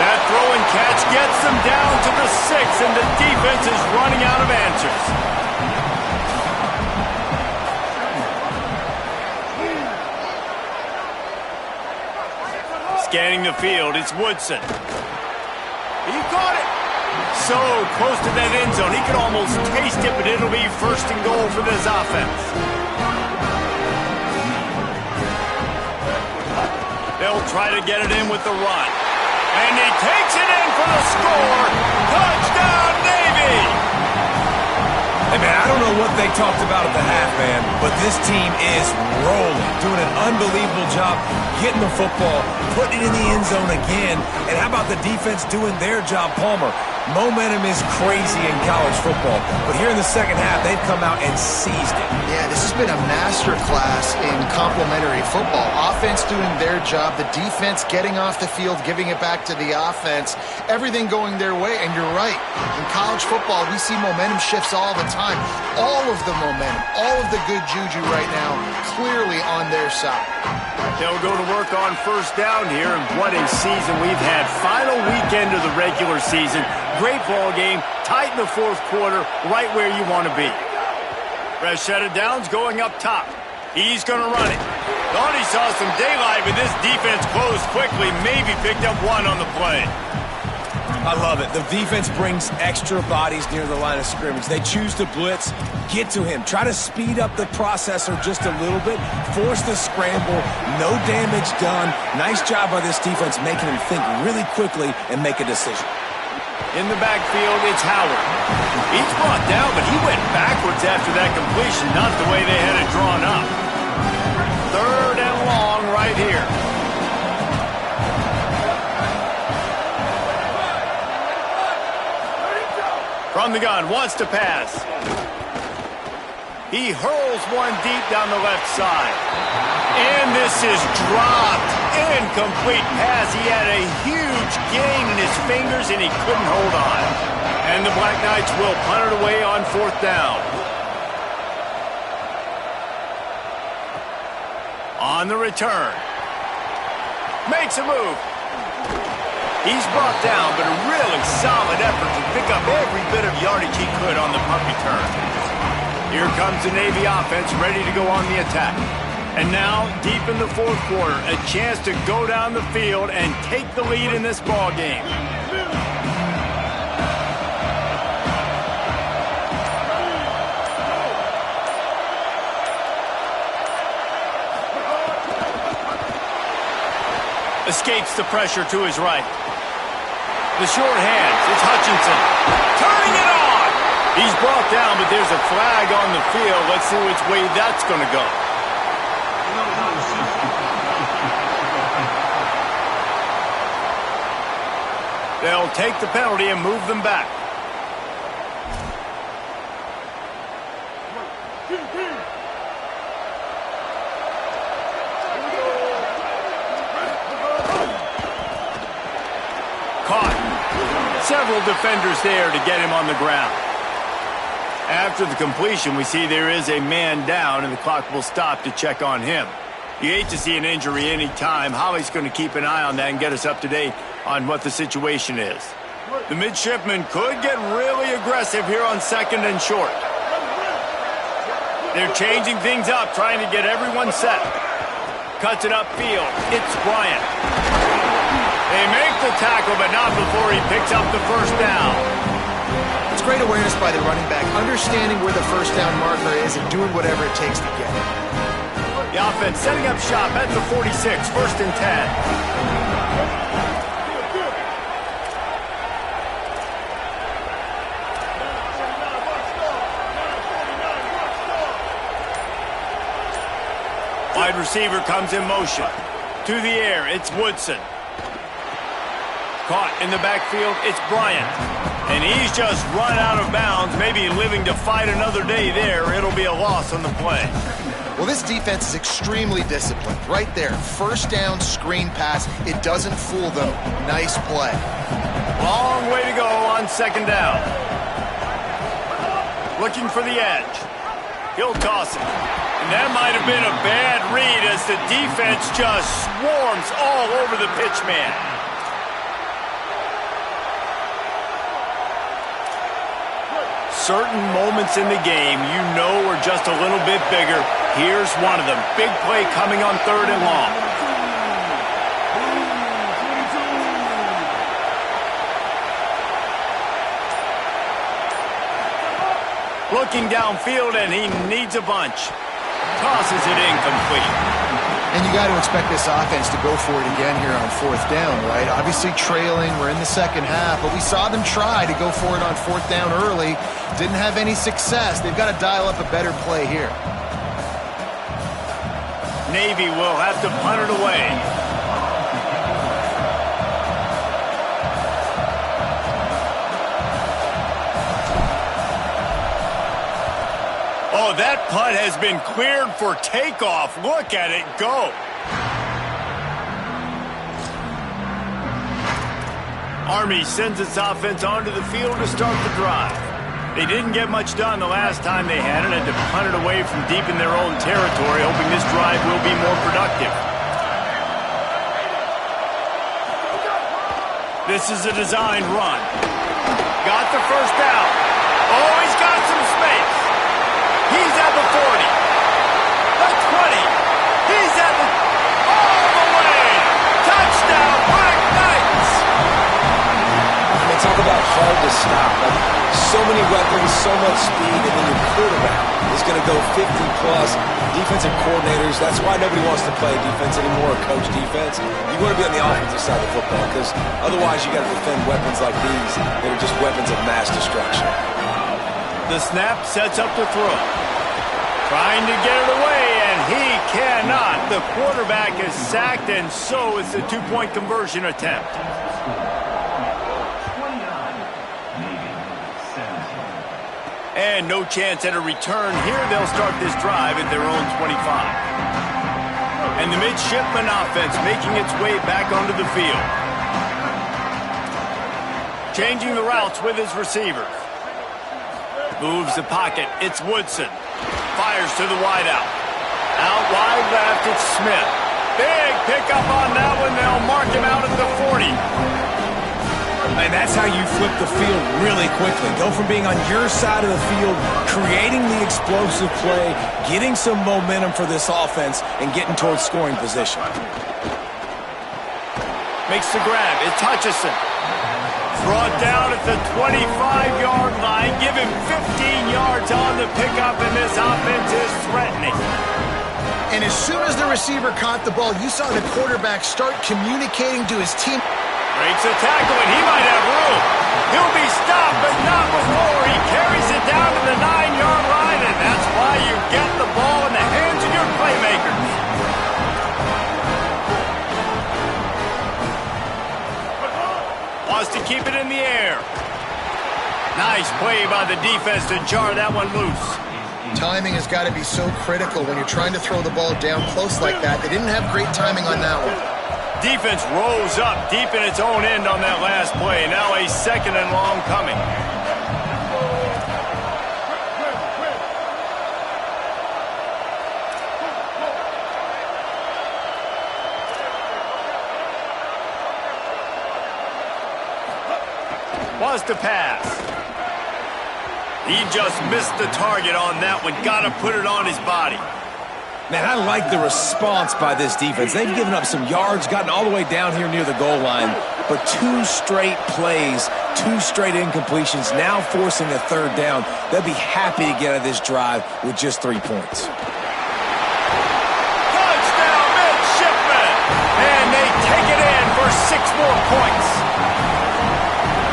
That throw and catch gets them down to the 6, and the defense is running out of answers. Scanning the field, it's Woodson. He caught it. So close to that end zone, he could almost taste it, but it'll be 1st and goal for this offense. They'll try to get it in with the run. And he takes it in for the score. Touchdown, Navy! Hey, man, I don't know what they talked about at the half, man, but this team is rolling, doing an unbelievable job getting the football, putting it in the end zone again, and how about the defense doing their job, Palmer? Momentum is crazy in college football, but here in the second half, they've come out and seized it. Yeah, this has been a masterclass in complementary football. Offense doing their job, the defense getting off the field, giving it back to the offense, everything going their way, and you're right. In college football, we see momentum shifts all the time. All of the momentum, all of the good juju right now, clearly on their side. They'll go to work on first down here, and what a season we've had. Final weekend of the regular season. Great ball game, tight in the 4th quarter, right where you want to be. Rashad Downs going up top. He's going to run it. Thought he saw some daylight, but this defense closed quickly. Maybe picked up one on the play. I love it. The defense brings extra bodies near the line of scrimmage. They choose to blitz, get to him, try to speed up the processor just a little bit, force the scramble, no damage done. Nice job by this defense making him think really quickly and make a decision. In the backfield, it's Howard. He's brought down, but he went backwards after that completion, not the way they had it drawn up. 3rd and long right here. From the gun, wants to pass. He hurls one deep down the left side. And this is dropped. Incomplete pass. He had a huge gain in his fingers, and he couldn't hold on. And the Black Knights will punt it away on 4th down. On the return. Makes a move. He's brought down, but a really solid effort to pick up every bit of yardage he could on the punt return. Here comes the Navy offense ready to go on the attack. And now, deep in the fourth quarter, a chance to go down the field and take the lead in this ball game. Escapes the pressure to his right. The short hands, it's Hutchinson. Turning it on! He's brought down, but there's a flag on the field. Let's see which way that's going to go. They'll take the penalty and move them back. Caught. Several defenders there to get him on the ground. After the completion, we see there is a man down, and the clock will stop to check on him. You hate to see an injury any time. Holly's going to keep an eye on that and get us up to date on what the situation is. The midshipmen could get really aggressive here on 2nd and short. They're changing things up, trying to get everyone set. Cuts it upfield. It's Bryant. They make the tackle, but not before he picks up the first down. It's great awareness by the running back, understanding where the first down marker is and doing whatever it takes to get it. The offense setting up shop at the 46, 1st and 10. Wide receiver comes in motion. To the air, it's Woodson. Caught in the backfield, it's Bryant. And he's just run out of bounds, maybe living to fight another day there. It'll be a loss on the play. Well, this defense is extremely disciplined. Right there, first down, screen pass. It doesn't fool them. Nice play. Long way to go on 2nd down. Looking for the edge. He'll toss it. And that might have been a bad read as the defense just swarms all over the pitch man. Certain moments in the game you know are just a little bit bigger. Here's one of them. Big play coming on 3rd and long. Looking downfield, and he needs a bunch. Tosses it incomplete. And you got to expect this offense to go for it again here on 4th down, right? Obviously trailing, we're in the second half, but we saw them try to go for it on 4th down early. Didn't have any success. They've got to dial up a better play here. Navy will have to punt it away. Oh, that punt has been cleared for takeoff. Look at it go. Army sends its offense onto the field to start the drive. They didn't get much done the last time they had it, and to punt it away from deep in their own territory, hoping this drive will be more productive. This is a designed run. Got the first down. Oh, he's got some space. He's at the 40. The 20. He's at the... all the way. Touchdown, Black Knights. They talk about hard to stop. Like, so many weapons, so much speed, and then your quarterback is going to go 50-plus. Defensive coordinators, that's why nobody wants to play defense anymore or coach defense. You want to be on the offensive side of the football because otherwise you got to defend weapons like these that are just weapons of mass destruction. The snap sets up the throw. Trying to get it away, and he cannot. The quarterback is sacked, and so is the two-point conversion attempt. And no chance at a return here. They'll start this drive at their own 25. And the midshipman offense making its way back onto the field. Changing the routes with his receivers. Moves the pocket. It's Woodson. Fires to the wideout. Out wide left, it's Smith. Big pickup on that one. They'll mark him out at the 40. And that's how you flip the field really quickly. Go from being on your side of the field, creating the explosive play, getting some momentum for this offense, and getting towards scoring position. Makes the grab. It's Hutchinson. Brought down at the 25-yard line. Give him 15 yards on the pickup, and this offense is threatening. And as soon as the receiver caught the ball, you saw the quarterback start communicating to his team. Breaks a tackle, and he might have room. He'll be stopped, but not before he carries it down to the 9-yard line, and that's why you get the ball in the hands of your playmakers. Wants to keep it in the air. Nice play by the defense to jar that one loose. Timing has got to be so critical when you're trying to throw the ball down close like that. They didn't have great timing on that one. Defense rolls up deep in its own end on that last play. Now a 2nd and long coming. Was to pass. He just missed the target on that one. Got to put it on his body. Man, I like the response by this defense. They've given up some yards, gotten all the way down here near the goal line, but 2 straight plays, 2 straight incompletions, now forcing a 3rd down. They'll be happy to get out of this drive with just 3 points. Touchdown, midshipmen! And they take it in for 6 more points.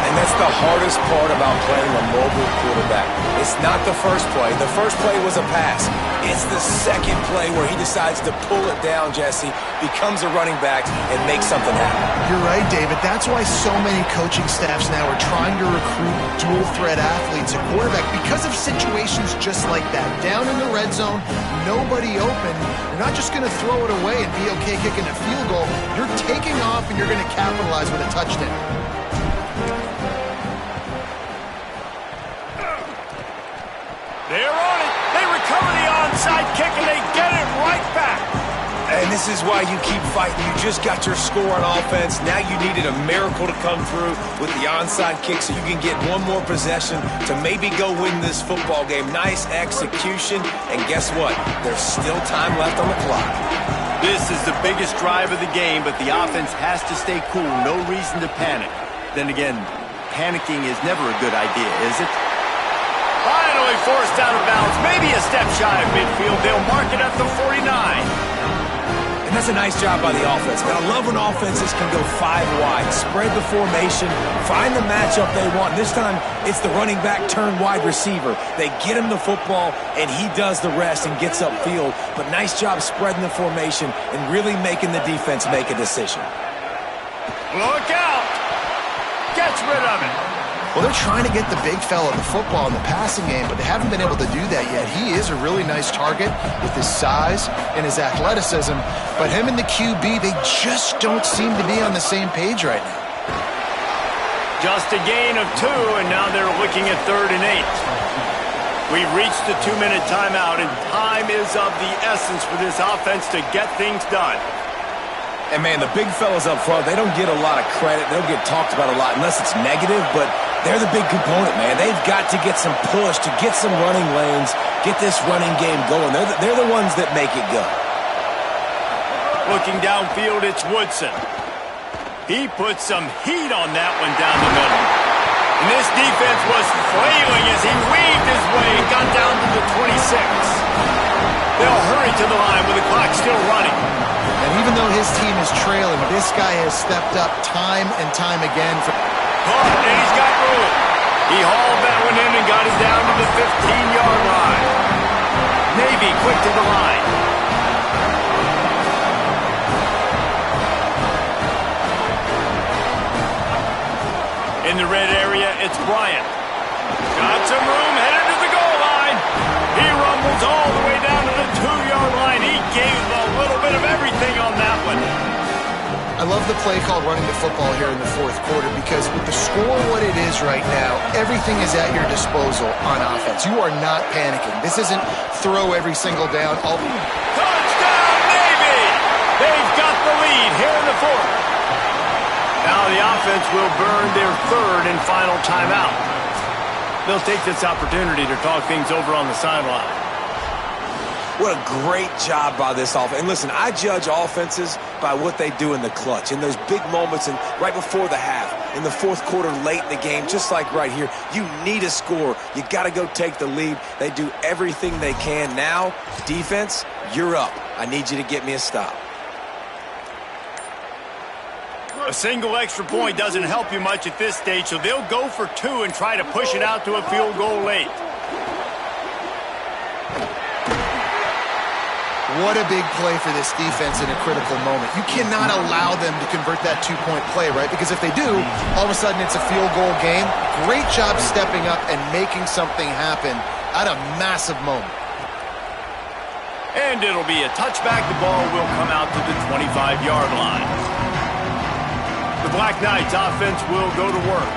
And that's the hardest part about playing a mobile quarterback. It's not the first play. The first play was a pass. It's the second play where he decides to pull it down, Jesse, becomes a running back, and makes something happen. You're right, David. That's why so many coaching staffs now are trying to recruit dual-threat athletes at quarterback because of situations just like that. Down in the red zone, nobody open. You're not just going to throw it away and be okay kicking a field goal. You're taking off, and you're going to capitalize with a touchdown. They're on it. They recover the onside kick, and they get it right back. And this is why you keep fighting. You just got your score on offense. Now you needed a miracle to come through with the onside kick so you can get one more possession to maybe go win this football game. Nice execution. And guess what? There's still time left on the clock. This is the biggest drive of the game, but the offense has to stay cool. No reason to panic. Then again, panicking is never a good idea, is it? Finally forced out of bounds. Maybe a step shy of midfield. They'll mark it at the 49. And that's a nice job by the offense. And I love when offenses can go 5 wide, spread the formation, find the matchup they want. This time, it's the running back turned wide receiver. They get him the football, and he does the rest and gets upfield. But nice job spreading the formation and really making the defense make a decision. Look out! Gets rid of it. Well, they're trying to get the big fella the football in the passing game, but they haven't been able to do that yet. He is a really nice target with his size and his athleticism, but him and the QB, they just don't seem to be on the same page right now. Just a gain of 2, and now they're looking at 3rd and 8. We've reached the 2-minute timeout, and time is of the essence for this offense to get things done. And, man, the big fellas up front, they don't get a lot of credit. They don't get talked about a lot unless it's negative, but they're the big component, man. They've got to get some push, to get some running lanes, get this running game going. They're the ones that make it go. Looking downfield, it's Woodson. He put some heat on that one down the middle. And this defense was flailing as he weaved his way and got down to the 26. They'll hurry to the line with the clock still running. And even though his team is trailing, this guy has stepped up time and time again. And he's got room. He hauled that one in and got it down to the 15-yard line. Navy quick to the line. In the red area, it's Bryant. Got some room, headed to the goal line. He rumbles all the way down to the 2-yard line. He gave a little bit of everything on that one. I love the play called running the football here in the 4th quarter because with the score what it is right now, everything is at your disposal on offense. You are not panicking. This isn't throw every single down. Touchdown, Navy! They've got the lead here in the 4th. Now the offense will burn their third and final timeout. They'll take this opportunity to talk things over on the sideline. What a great job by this offense. And listen, I judge offenses by what they do in the clutch, in those big moments and right before the half, in the fourth quarter, late in the game, just like right here. You need a score. You got to go take the lead. They do everything they can. Now, defense, you're up. I need you to get me a stop. A single extra point doesn't help you much at this stage, so they'll go for two and try to push it out to a field goal late. What a big play for this defense in a critical moment. You cannot allow them to convert that two-point play, right? Because if they do, all of a sudden it's a field goal game. Great job stepping up and making something happen at a massive moment. And it'll be a touchback. The ball will come out to the 25-yard line. The Black Knights offense will go to work.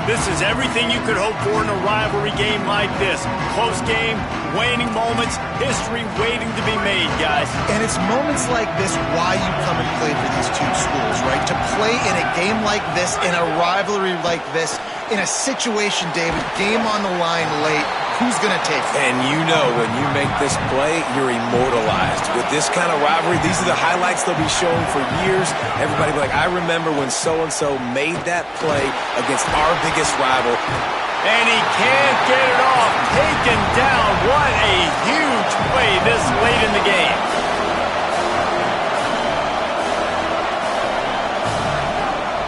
This is everything you could hope for in a rivalry game like this. Close game, waning moments, history waiting to be made, guys. And it's moments like this why you come and play for these two schools, right? To play in a game like this, in a rivalry like this, in a situation, David, game on the line late, who's going to take it? And you know when you make this play, you're immortalized. With this kind of rivalry, these are the highlights they'll be showing for years. Everybody will be like, I remember when so-and-so made that play against our biggest rival. And he can't get it off. Taken down. What a huge play this late in the game.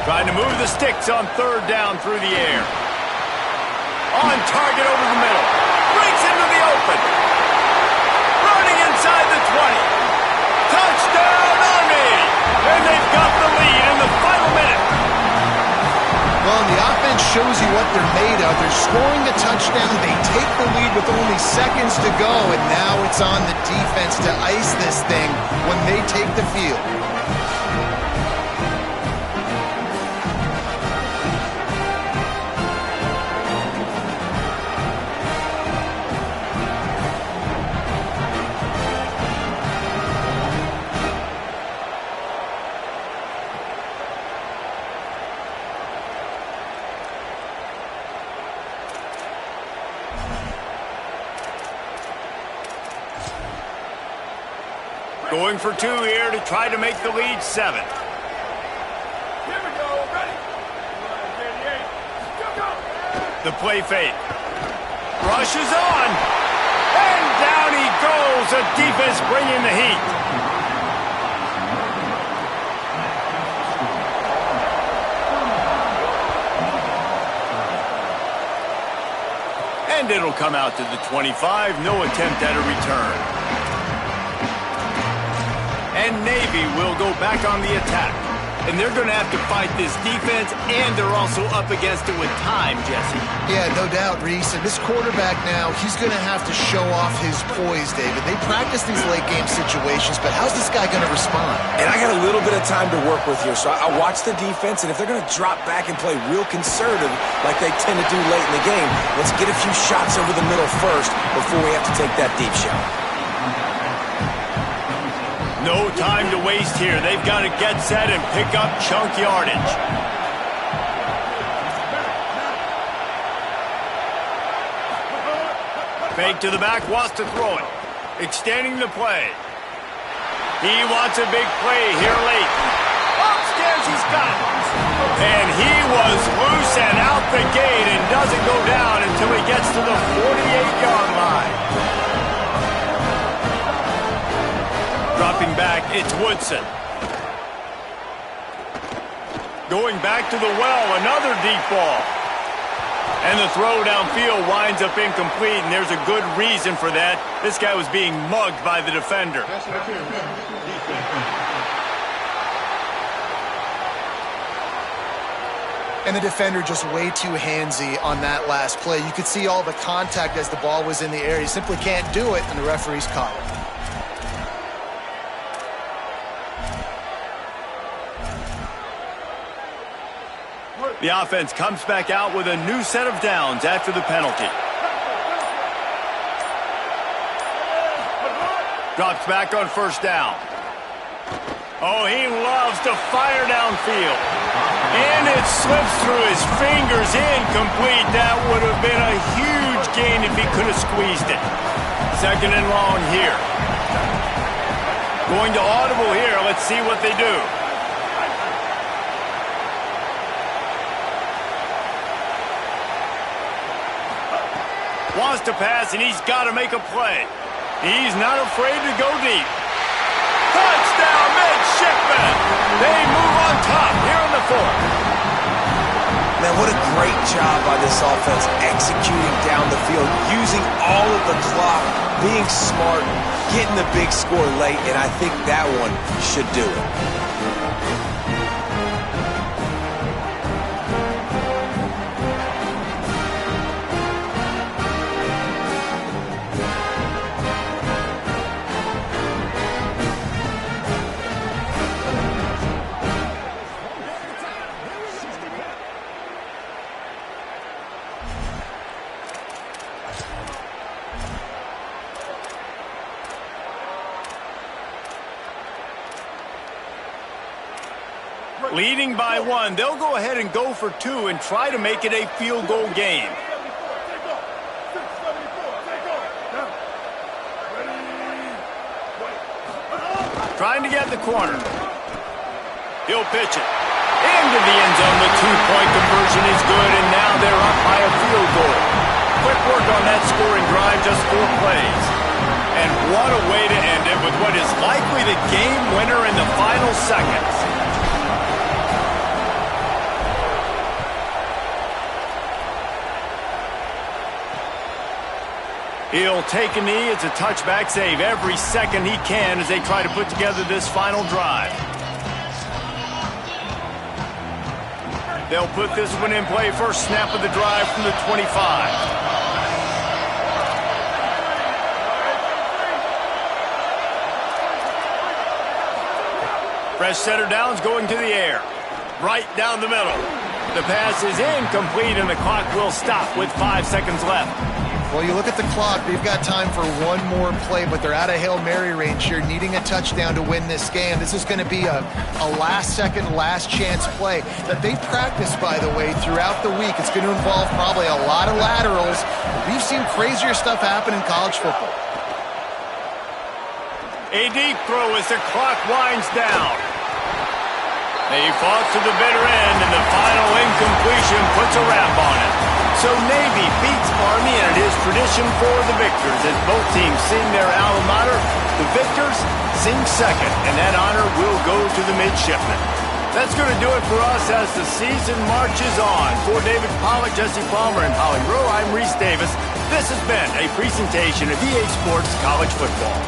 Trying to move the sticks on third down through the air. On target over the middle. Breaks into the open. Running inside the 20. Touchdown, Army! And they've got the lead in the final minute. Well, the offense shows you what they're made of. They're scoring a touchdown. They take the lead with only seconds to go, and now it's on the defense to ice this thing when they take the field. Going for two here to try to make the lead 7. Here we go, ready? The play fake. Rushes on. And down he goes. The defense bringing the heat. And it'll come out to the 25. No attempt at a return. And Navy will go back on the attack. And they're going to have to fight this defense, and they're also up against it with time, Jesse. Yeah, no doubt, Reese. And this quarterback now, he's going to have to show off his poise, David. They practice these late-game situations, but how's this guy going to respond? And I got a little bit of time to work with here, so I'll watch the defense, and if they're going to drop back and play real conservative like they tend to do late in the game, let's get a few shots over the middle first before we have to take that deep shot. No time to waste here. They've got to get set and pick up chunk yardage. Fake to the back, wants to throw it. Extending the play. He wants a big play here late. Upstairs he's got it. And he was loose and out the gate and doesn't go down until he gets to the 48-yard line. Dropping back, it's Woodson. Going back to the well, another deep ball. And the throw downfield winds up incomplete, and there's a good reason for that. This guy was being mugged by the defender. And the defender just way too handsy on that last play. You could see all the contact as the ball was in the air. He simply can't do it, and the referee's caught it. The offense comes back out with a new set of downs after the penalty. Drops back on first down. Oh, he loves to fire downfield. And it slips through his fingers, incomplete. That would have been a huge gain if he could have squeezed it. Second and long here. Going to audible here. Let's see what they do. Wants to pass, and he's got to make a play. He's not afraid to go deep. Touchdown, midshipmen! They move on top here in the fourth. Man, what a great job by this offense executing down the field, using all of the clock, being smart, getting the big score late, and I think that one should do it. Leading by one, they'll go ahead and go for two and try to make it a field goal game. Trying to get the corner. He'll pitch it. Into the end zone. The two-point conversion is good, and now they're up by a field goal. Quick work on that scoring drive, just 4 plays. And what a way to end it with what is likely the game winner in the final seconds. He'll take a knee. It's a touchback save every second he can as they try to put together this final drive. They'll put this one in play. First snap of the drive from the 25. Fresh setter downs going to the air. Right down the middle. The pass is incomplete and the clock will stop with 5 seconds left. Well, you look at the clock, they've got time for one more play, but they're out of Hail Mary range here, needing a touchdown to win this game. This is going to be a last-second, last-chance play that they practice, by the way, throughout the week. It's going to involve probably a lot of laterals. We've seen crazier stuff happen in college football. A deep throw as the clock winds down. They fought to the bitter end, and the final incompletion puts a wrap on it. So Navy beats Army, and it is tradition for the victors as both teams sing their alma mater. The victors sing second, and that honor will go to the midshipmen. That's going to do it for us as the season marches on. For David Pollack, Jesse Palmer, and Holly Rowe, I'm Reese Davis. This has been a presentation of EA Sports College Football.